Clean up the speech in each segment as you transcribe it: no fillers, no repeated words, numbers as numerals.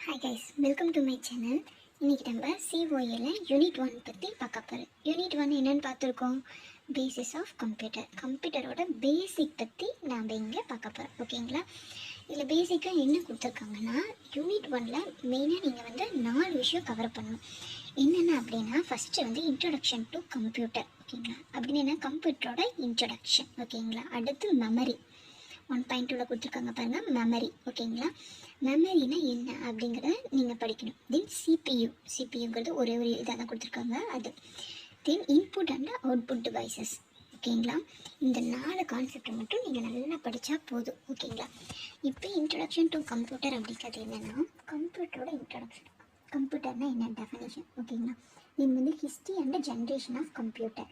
Hi guys, welcome to my channel. இன்றைக்கி நம்ம சிஓஏல unit 1 பற்றி பார்க்க போகிறோம். யூனிட் 1 என்னென்னு பார்த்துருக்கோம். பேசிஸ் ஆஃப் கம்ப்யூட்டரோட பேசிக் பற்றி நாம் இங்கே பார்க்க போகிறோம். ஓகேங்களா? இதில் பேசிக்காக என்ன கொடுத்துருக்காங்கன்னா, யூனிட் 1ல் மெயினாக நீங்கள் வந்து 4 விஷயம் கவர் பண்ணணும். என்னென்ன அப்படின்னா, ஃபஸ்ட்டு வந்து இன்ட்ரொடக்ஷன் டு கம்ப்யூட்டர். ஓகேங்களா? அப்படின்னு என்ன, கம்ப்யூட்டரோட இன்ட்ரொடக்ஷன். ஓகேங்களா? அடுத்து மெமரி 1.2ல கொடுத்துருக்காங்க பாருங்கள், மெமரி. ஓகேங்களா? மெமரினா என்ன அப்படிங்கிறத நீங்கள் படிக்கணும். தென் சிபியுங்கிறது ஒரே ஒரு இதாக தான் கொடுத்துருக்காங்க அது. தென் இன்புட் அண்ட் அவுட்புட் டிவைசஸ். ஓகேங்களா? இந்த 4 கான்செப்டை மட்டும் நீங்கள் நல்லா படித்தா போதும். ஓகேங்களா? இப்போ இன்ட்ரடக்ஷன் டு கம்ப்யூட்டர் அப்படிங்கிறது என்னென்னா, கம்ப்யூட்டரோட இன்ட்ரடக்ஷன். கம்ப்யூட்டர்னா என்ன டெஃபினேஷன். ஓகேங்களா? இது வந்து history and generation of computer.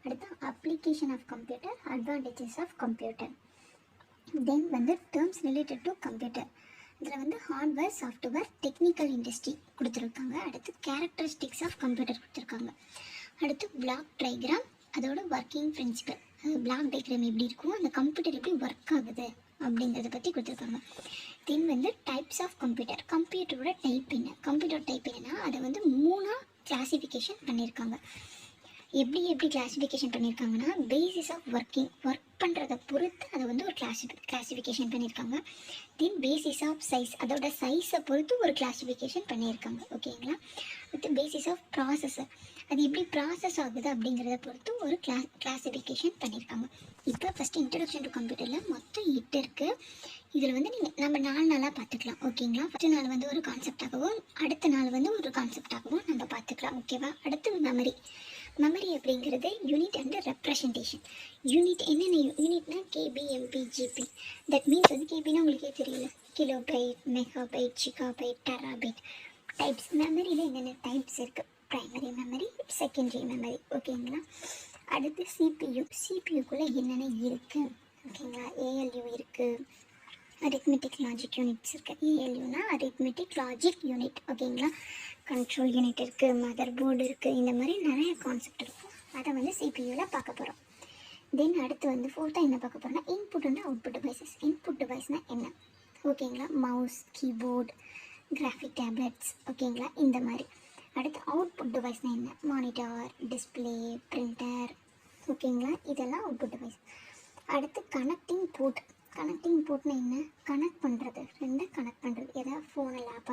அடுத்து application of computer, advantages of computer. Then வந்து டேர்ம்ஸ் ரிலேட்டட் டு கம்ப்யூட்டர். இதில் வந்து ஹார்ட்வேர், சாஃப்ட்வேர், டெக்னிக்கல் இண்டஸ்ட்ரி கொடுத்துருக்காங்க. அடுத்து கேரக்டரிஸ்டிக்ஸ் ஆஃப் கம்ப்யூட்டர் கொடுத்துருக்காங்க. அடுத்து பிளாக் டயக்ராம், அதோட ஒர்க்கிங் பிரின்சிபல். பிளாக் டயக்ராம் எப்படி இருக்கும், அந்த கம்ப்யூட்டர் எப்படி ஒர்க் ஆகுது அப்படிங்கிறத பற்றி கொடுத்துருக்காங்க. தென் வந்து டைப்ஸ் ஆஃப் கம்ப்யூட்டர். கம்ப்யூட்டரோட டைப் என்ன, கம்ப்யூட்டர் டைப் என்னன்னா அதை வந்து 3 கிளாசிஃபிகேஷன் பண்ணியிருக்காங்க. எப்படி கிளாஸிஃபிகேஷன் பண்ணியிருக்காங்கன்னா, பேசிஸ் ஆஃப் ஒர்க் பண்ணுறதை பொறுத்து அதை வந்து ஒரு கிளாஸிஃபிகேஷன் பண்ணியிருக்காங்க. தென் பேசிஸ் ஆஃப் சைஸ், அதோட சைஸை பொறுத்து ஒரு கிளாஸிஃபிகேஷன் பண்ணியிருக்காங்க. ஓகேங்களா? அடுத்து பேசிஸ் ஆஃப் ப்ராசஸர், அது எப்படி ப்ராசஸ் ஆகுது அப்படிங்கிறத பொறுத்து ஒரு கிளாஸிஃபிகேஷன் பண்ணியிருக்காங்க. இப்போ ஃபஸ்ட்டு இன்ட்ரடக்ஷன் டு கம்ப்யூட்டரில் மொத்தம் 8 இருக்குது. இதில் வந்து நம்ம 4 நாளாக பார்த்துக்கலாம். ஓகேங்களா? ஃபஸ்ட்டு நாள் வந்து ஒரு கான்செப்டாகவும், அடுத்த நாள் வந்து ஒரு கான்செப்டாகவும் நம்ம பார்த்துக்கலாம். ஓகேவா? அடுத்து மெமரி அப்படிங்கிறது யூனிட் அண்ட் ரெப்ரசன்டேஷன். யூனிட் என்னென்ன யூனிட்னா KB, MB, GB. That means வந்து கேபின்னா உங்களுக்கே தெரியல, kilobyte, megabyte, gigabyte, terabyte. Types மெமரியில் என்னென்ன டைப்ஸ் இருக்குது. Primary memory, secondary memory. ஓகேங்களா? அடுத்து சிபியுக்குள்ளே என்னென்ன இருக்குது. ஓகேங்களா? ஏஎல்யூ இருக்குது, அரித்மெட்டிக் லாஜிக் யூனிட்ஸ் இருக்குது. ஏஎல்யூனா அரித்மெட்டிக் லாஜிக் யூனிட். ஓகேங்களா? கண்ட்ரோல் யூனிட் இருக்குது, மதர் போர்டு இருக்குது. இந்த மாதிரி நிறைய கான்செப்ட் இருக்கும். அதை வந்து சிபியூவில் பார்க்க போகிறோம். தென் அடுத்து வந்து 4th என்ன பார்க்க போகிறோம்னா, input and output devices. Input டிவைஸ்னால் என்ன. ஓகேங்களா? Mouse, keyboard, graphic tablets. ஓகேங்களா? இந்த மாதிரி. அடுத்து அவுட்புட் டிவைஸ்னால் என்ன, மானிட்டர், டிஸ்பிளே, பிரிண்டர். ஓகேங்களா? இதெல்லாம் அவுட்புட் டிவைஸ். அடுத்து கனெக்டிங் போர்ட்னா என்ன, கனெக்ட் பண்ணுறது, கனெக்ட் பண்ணுறது. ஏதாவது ஃபோனை லேப்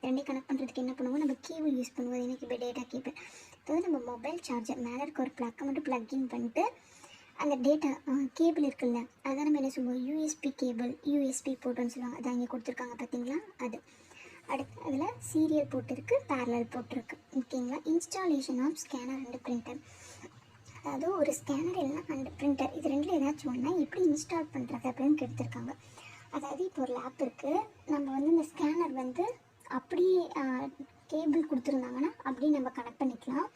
ரெண்டையும் கனெக்ட் பண்ணுறதுக்கு என்ன பண்ணுவோம், நம்ம கேபிள் யூஸ் பண்ணுவோம். எனக்கு இப்போ டேட்டா கேபிள். அதாவது நம்ம மொபைல் சார்ஜர் மேலே இருக்க ஒரு ப்ளக்கை மட்டும் ப்ளக்இன் பண்ணிட்டு அந்த டேட்டா கேபிள் இருக்குல்ல, அதான் நம்ம என்ன சொல்லுவோம், யூஎஸ்பி போர்ட்டுன்னு சொல்லுவாங்க. அதை இங்கே கொடுத்துருக்காங்க பார்த்தீங்களா, அது. அடுத்து அதில் சீரியல் போர்ட் இருக்குது, பேரலல் போர்ட் இருக்குது. ஓகேங்களா? Installation of scanner and printer. அதாவது ஒரு ஸ்கேனர் இல்லைனா அண்ட் பிரிண்டர், இது ரெண்டில் ஏதாச்சும் ஒன்றா எப்படி இன்ஸ்டால் பண்ணுறது அப்படின்னு எடுத்திருக்காங்க. அதாவது இப்போ ஒரு லேப் இருக்குது, நம்ம வந்து இந்த ஸ்கேனர் வந்து அப்படி கேபிள் கொடுத்துருந்தாங்கன்னா அப்படி நம்ம கனெக்ட் பண்ணிக்கலாம்.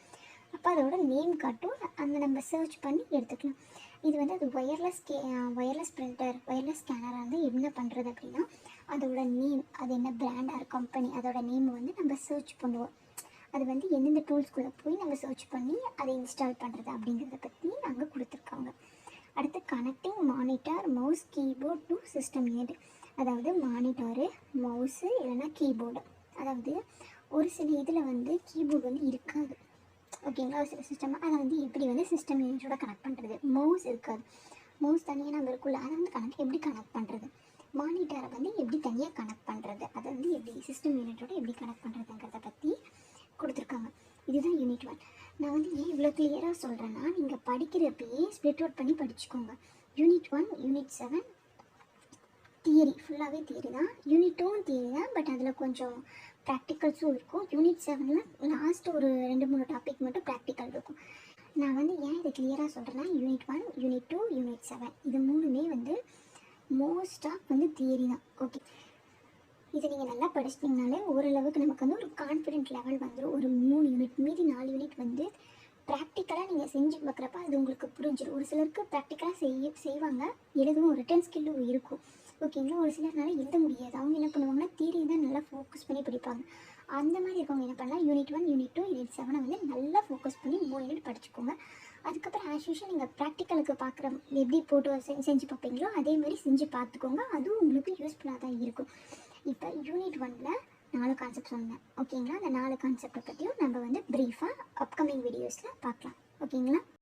அப்போ அதோட நேம் காட்டும், அந்த நம்ம சர்ச் பண்ணி எடுத்துக்கலாம். இது வந்து அது ஒயர்லெஸ் பிரிண்டர், ஒயர்லெஸ் ஸ்கேனராக வந்து என்ன பண்ணுறது அப்படின்னா, அதோட நேம், அது என்ன பிராண்டாக கம்பெனி, அதோட நேம் வந்து நம்ம சர்ச் பண்ணுவோம். அது வந்து எந்தெந்த டூல்ஸ்குள்ளே போய் நம்ம சர்ச் பண்ணி அதை இன்ஸ்டால் பண்ணுறது அப்படிங்கிறத பற்றி நாங்கள் கொடுத்துருக்காங்க. அடுத்து connecting monitor, mouse, keyboard to system unit. அதாவது மானிட்டரு, மவுஸு இல்லைன்னா கீபோர்டு. அதாவது ஒரு சில இதில் வந்து கீபோர்டு வந்து இருக்காது. ஓகேங்களா? ஒரு சில சிஸ்டம் அதை வந்து எப்படி வந்து சிஸ்டம் யூனிட்டோட கனெக்ட் பண்ணுறது. மவுஸ் இருக்காது, மவுஸ் தனியாக நம்ம இருக்குள்ள, அதை வந்து எப்படி கனெக்ட் பண்ணுறது. மானிட்டரை வந்து எப்படி தனியாக கனெக்ட் பண்ணுறது, அதை வந்து எப்படி சிஸ்டம் யூனிட்டோட எப்படி கனெக்ட் பண்ணுறதுங்கிறத பற்றி கொடுத்துருக்காங்க. இதுதான் யூனிட் 1. நான் வந்து ஏன் இவ்வளோ கிளியராக சொல்கிறேன்னா, நீங்கள் படிக்கிறப்பயே ஸ்ப்ளிட் அவுட் பண்ணி படிச்சுக்கோங்க. யூனிட் 1, யூனிட் 7 தியரி, ஃபுல்லாகவே தியரி தான். யூனிட் 2 தியரி தான், பட் அதில் கொஞ்சம் ப்ராக்டிக்கல்ஸும் இருக்கும். யூனிட் 7ல் லாஸ்ட் ஒரு 2-3 டாபிக் மட்டும் ப்ராக்டிக்கல் இருக்கும். நான் வந்து ஏன் இதை கிளியராக சொல்கிறேன்னா, யூனிட் 1, யூனிட் 2, யூனிட் 7 இது 3மே வந்து மோஸ்ட்டாக வந்து தியரி தான். ஓகே, இதை நீங்கள் நல்லா படிச்சிட்டிங்கனாலே ஓரளவுக்கு நமக்கு வந்து ஒரு கான்ஃபிடென்ட் லெவல் வந்துடும். ஒரு 3 யூனிட், மீதி 4 யூனிட் வந்து ப்ராக்டிக்கலாக நீங்கள் செஞ்சு பார்க்குறப்ப அது உங்களுக்கு புரிஞ்சிடும். ஒரு சிலருக்கு ப்ராக்டிக்கலாக செய்வாங்க, எழுதவும் ரிட்டன் ஸ்கில்லும் இருக்கும். ஓகேங்களா? ஒரு சிலர்னால எழுத முடியாது. அவங்க என்ன பண்ணுவாங்கன்னா, தியரி தான் நல்லா ஃபோக்கஸ் பண்ணி படிப்பாங்க. அந்த மாதிரி இருக்கவங்க என்ன பண்ணலாம், யூனிட் 1, யூனிட் 2, யூனிட் 7 வந்து நல்லா ஃபோக்கஸ் பண்ணி 3 யூனிட் படிச்சுக்கோங்க. அதுக்கப்புறம் ஆஸ் யூஷுவல் நீங்கள் ப்ராக்டிக்கலுக்கு பார்க்குற எப்படி போட்டு செஞ்சு பார்ப்பீங்களோ அதே மாதிரி செஞ்சு பார்த்துக்கோங்க. அதுவும் உங்களுக்கு யூஸ்ஃபுல்லாக தான் இருக்கும். இப்போ யூனிட் 1ல் 4 கான்செப்ட் சொன்னேன். ஓகேங்களா? அந்த 4 கான்செப்டை பற்றியும் நம்ம வந்து ப்ரீஃபாக அப்கமிங் வீடியோஸில் பார்க்கலாம். ஓகேங்களா?